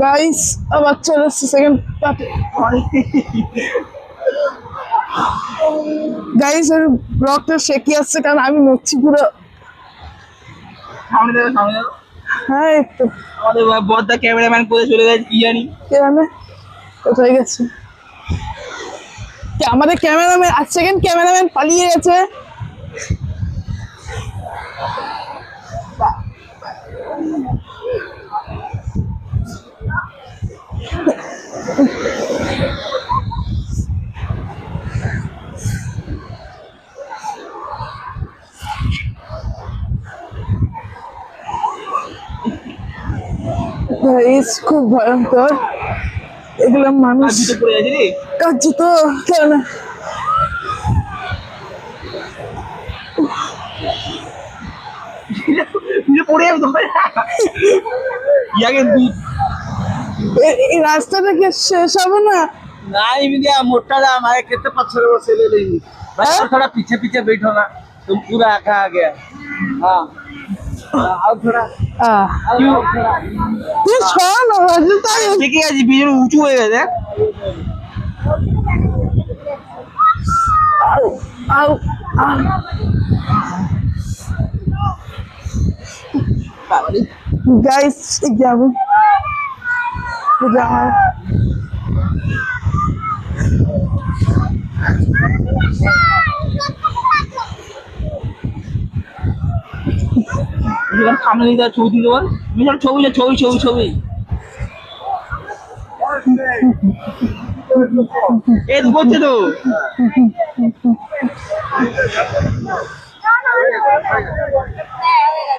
Guys আবার চলে এসছে সেকেন্ড পার্ট। গাইস এর ব্লগটা শেকি আসছে কারণ আমি মরছি পুরো। সামনে দেখো, সামনে দেখো। হ্যাঁ একটু আমাদের বড়দা ক্যামেরাম্যান কোথায় চলে গেছে কি জানি। কে জানে কোথায় গেছে। আমাদের ক্যামেরাম্যান আর সেকেন্ড ক্যামেরাম্যান পালিয়ে গেছে। গাইস খুব ভয়ঙ্কর এগুলো মানুষ। জুতো পড়ে গেছে রে। কাচ্ছি তো কেন জুতো পড়ে যাবে তো। ইয়াকে দুধ এই রাস্তাটা কি শেষ হবে না? नहीं मिला मोटा था हमारे कितने पत्थर वो से ले लेंगे भाई और थोड़ा पीछे पीछे बैठो ना तुम पूरा आका आ गया हाँ और थोड़ा क्यों তুই ছড় না হয়তো তাই ठीक है जी बीजन ऊंचू हो गए थे আউ আউ আউ গাইস যাবো যাও ये सामने नहीं था छवि दो मिशन छवि ले छवि छवि छवि ए बोलते तो